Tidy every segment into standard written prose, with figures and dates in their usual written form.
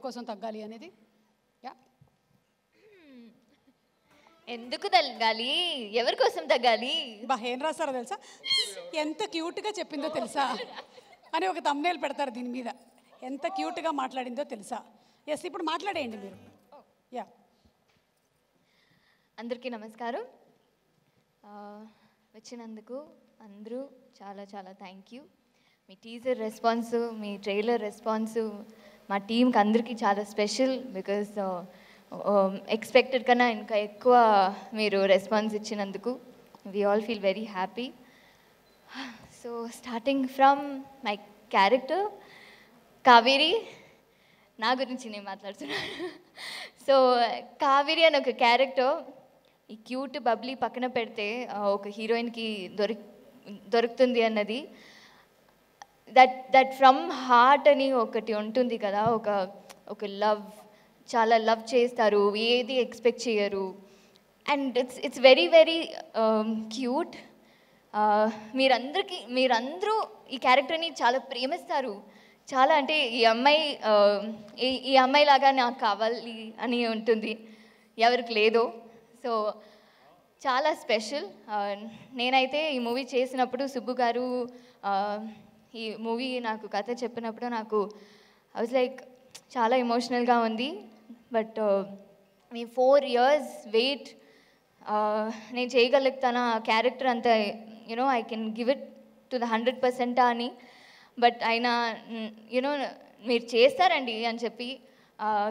కోసం తగ్గాలి అనేది. యా, ఎందుకు తగ్గాలి, ఎవరి కోసం తగ్గాలి? బా ఏం రాస్తారో తెలుసా, ఎంత క్యూట్గా చెప్పిందో తెలుసా అని ఒక తమ్నేల్ పెడతారు దీని మీద. ఎంత క్యూట్గా మాట్లాడిందో తెలుసా. ఎస్, ఇప్పుడు మాట్లాడేయండి మీరు. యా, అందరికీ నమస్కారం. వచ్చినందుకు అందరూ చాలా చాలా thank you. Me teaser response, me trailer response మా టీంకి అందరికీ చాలా స్పెషల్. బికాజ్ ఎక్స్పెక్టెడ్ కన్నా ఇంకా ఎక్కువ మీరు రెస్పాన్స్ ఇచ్చినందుకు we all feel very happy. So starting from my character Kaveri, నా గురించి నేను మాట్లాడుతున్నాను. సో కావేరి అని ఒక క్యారెక్టర్, ఈ క్యూట్ బబ్లీ పక్కన పెడితే ఒక హీరోయిన్కి దొరుకుతుంది అన్నది, దట్ ఫ్రమ్ హార్ట్ అని ఒకటి ఉంటుంది కదా, ఒక లవ్, చాలా లవ్ చేస్తారు, ఏది ఎక్స్పెక్ట్ చేయరు. And it's very very cute. మీరందరూ ఈ క్యారెక్టర్ని చాలా ప్రేమిస్తారు. చాలా అంటే ఈ అమ్మాయి లాగా నాకు కావాలి అని ఉంటుంది, ఎవరికి లేదో. సో చాలా స్పెషల్. నేనైతే ఈ మూవీ చేసినప్పుడు సుబ్బు గారు ఈ మూవీ నాకు కథ చెప్పినప్పుడు నాకు ఐ వాజ్ లైక్ చాలా ఎమోషనల్గా ఉంది. బట్ మీ 4 years వెయిట్, నేను చేయగలుగుతానా క్యారెక్టర్ అంతా, you know I can give it to the 100% అని. బట్ ఆయన మీరు చేస్తారండి అని చెప్పి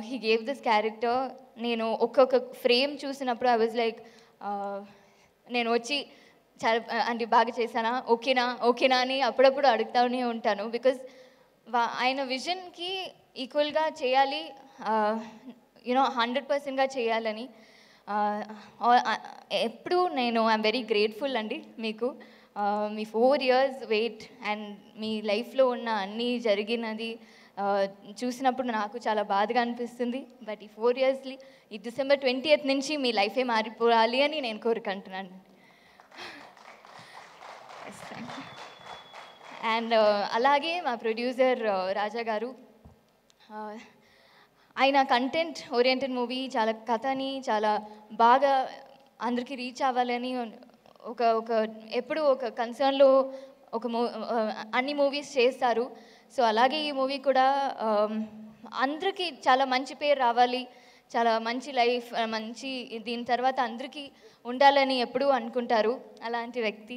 హీ గేవ్ దిస్ క్యారెక్టర్. నేను ఒక్కొక్క ఫ్రేమ్ చూసినప్పుడు ఐ వాజ్ లైక్, నేను వచ్చి చాలా అంటే బాగా చేశానా, ఓకేనా అని అప్పుడప్పుడు అడుగుతూనే ఉంటాను. బికాజ్ ఆయన విజన్కి ఈక్వల్గా చేయాలి, 100%గా చేయాలని ఎప్పుడు నేను ఐఎమ్ వెరీ గ్రేట్ఫుల్ అండి మీకు. మీ 4 years వెయిట్ అండ్ మీ లైఫ్లో ఉన్న అన్నీ జరిగినది చూసినప్పుడు నాకు చాలా బాధగా అనిపిస్తుంది. బట్ ఈ 4 yearsly ఈ December 20th నుంచి మీ లైఫే మారిపోవాలి అని నేను కోరుకుంటున్నాను. అండ్ అలాగే మా ప్రొడ్యూసర్ రాజా గారు, ఆయన కంటెంట్ ఓరియంటెడ్ మూవీ, చాలా కథని చాలా బాగా అందరికీ రీచ్ అవ్వాలని ఎప్పుడు ఒక కన్సర్న్లో అన్ని మూవీస్ చేస్తారు. సో అలాగే ఈ మూవీ కూడా అందరికీ చాలా మంచి పేరు రావాలి, చాలా మంచి లైఫ్, మంచి దీని తర్వాత అందరికీ ఉండాలని ఎప్పుడూ అనుకుంటారు అలాంటి వ్యక్తి.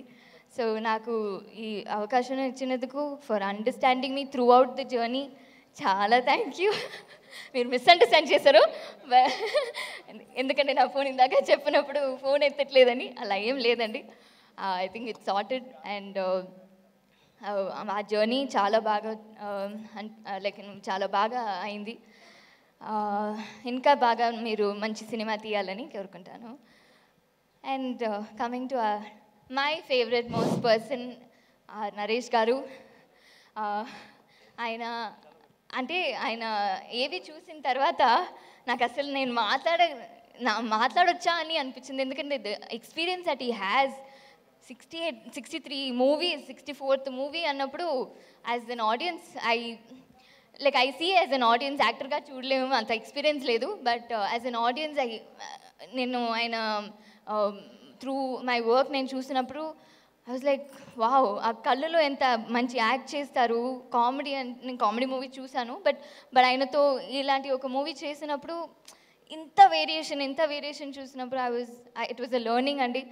సో నాకు ఈ అవకాశం ఇచ్చినందుకు, for understanding me through out the journey, చాలా థ్యాంక్ యూ. మీరు మిస్అండర్స్టాండ్ చేశారు, ఎందుకంటే నా ఫోన్ ఇందాక చెప్పినప్పుడు ఫోన్ ఎత్తట్లేదని. అలా ఏం లేదండి, I think it's sorted. And ఆ జర్నీ చాలా బాగా చాలా బాగా అయింది. ఇంకా బాగా మీరు మంచి సినిమా తీయాలని కోరుకుంటాను. And coming to my favourite most person Naresh గారు. ఆయన ఏవి చూసిన తర్వాత నాకు అసలు నేను మాట్లాడొచ్చా అని అనిపించింది. ఎందుకంటే the experience that he has, 63 movies, 64th movie అన్నప్పుడు as an audience I see as an audience, యాక్టర్గా చూడలేము, అంత ఎక్స్పీరియన్స్ లేదు. బట్ యాజ్ అన్ ఆడియన్స్ నేను ఆయన త్రూ మై వర్క్ నేను చూసినప్పుడు ఐ వాజ్ లైక్ వావ్, ఆ కళ్ళలో ఎంత మంచి యాక్ట్ చేస్తారు. కామెడీ, నేను కామెడీ మూవీ చూశాను, బట్ ఆయనతో ఇలాంటి ఒక మూవీ చేసినప్పుడు ఇంత వేరియేషన్ చూసినప్పుడు ఇట్ వాజ్ అ లెర్నింగ్ అండి.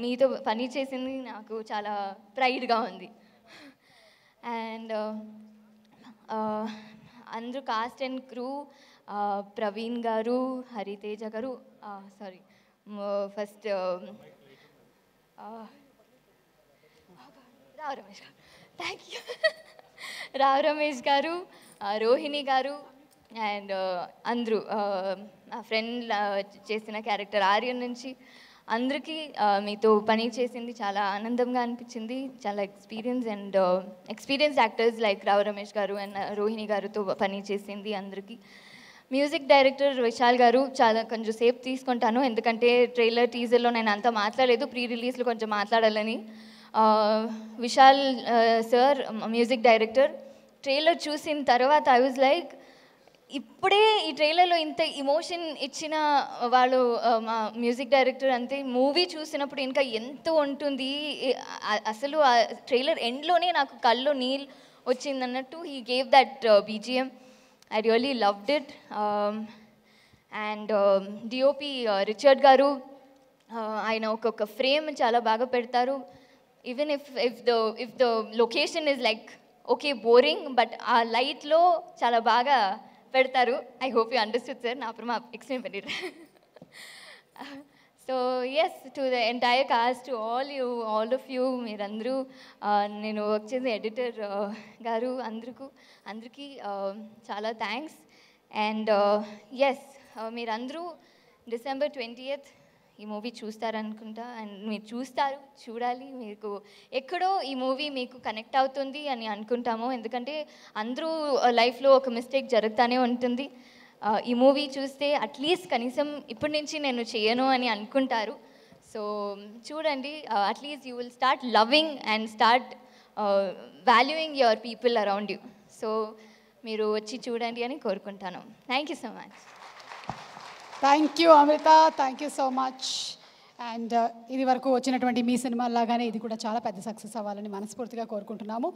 మీతో పని చేసింది నాకు చాలా ప్రైడ్గా ఉంది. అండ్ అందరూ కాస్ట్ అండ్ క్రూ, ప్రవీణ్ గారు, హరితేజ గారు, సారీ ఫస్ట్ రావు రమేష్ గారు, థ్యాంక్ యూ, రావు రమేష్ గారు, రోహిణి గారు, అండ్ అందరూ నా ఫ్రెండ్ చేసిన క్యారెక్టర్ ఆర్యన్ నుంచి అందరికీ మీతో పని చేసింది చాలా ఆనందంగా అనిపించింది. చాలా experience actors like Rao Ramesh గారు అండ్ రోహిణి గారితో పని చేసింది అందరికీ. మ్యూజిక్ డైరెక్టర్ విశాల్ గారు, కొంచెం సేపు తీసుకుంటాను ఎందుకంటే ట్రైలర్ టీజర్లో నేను అంతా మాట్లాడలేదు, ప్రీ రిలీజ్లో కొంచెం మాట్లాడాలని. Vishal sir music director, trailer చూసిన తర్వాత ఐ వాజ్ లైక్ ఇప్పుడే ఈ ట్రైలర్లో ఇంత ఇమోషన్ ఇచ్చిన వాళ్ళు మా మ్యూజిక్ డైరెక్టర్ అంతే మూవీ చూసినప్పుడు ఇంకా ఎంత ఉంటుంది అసలు ఆ ట్రైలర్ ఎండ్లోనే నాకు కళ్ళు నీళ్ళు వచ్చిందన్నట్టు he gave that BGM. I really loved it. And DOP Richard గారు ఆయన ఒక్కొక్క ఫ్రేమ్ చాలా బాగా పెడతారు. Even if the location is like okay boring, but ఆ లైట్లో చాలా బాగా పెడతారు. I hope you understood sir. నా అప్పుడు ఎక్స్ప్లెయిన్ பண்ணிடுறேன். So yes, to the entire cast, to all of you, మీరందరూ నేను వర్క్ చేసే ఎడిటర్ గారు అందరికీ చాలా థ్యాంక్స్. అండ్ ఎస్, మీరందరూ December 20th ఈ మూవీ చూస్తారనుకుంటా. అండ్ మీరు చూడాలి. మీకు ఎక్కడో ఈ మూవీ మీకు కనెక్ట్ అవుతుంది అని అనుకుంటాము, ఎందుకంటే అందరూ లైఫ్లో ఒక మిస్టేక్ జరుగుతూనే ఉంటుంది. ఈ మూవీ చూస్తే అట్లీస్ట్ కనీసం ఇప్పటి నుంచి నేను చేయను అని అనుకుంటారు. సో చూడండి, at least you will start loving and start valuing your people around you. So మీరు వచ్చి చూడండి అని కోరుకుంటాను. Thank you so much. Thank you Amrita, thank you so much. And ఇది వరకు వచ్చినటువంటి మీ సినిమా లాగానే ఇది కూడా చాలా పెద్ద సక్సెస్ అవ్వాలని మనస్ఫూర్తిగా కోరుకుంటున్నాము.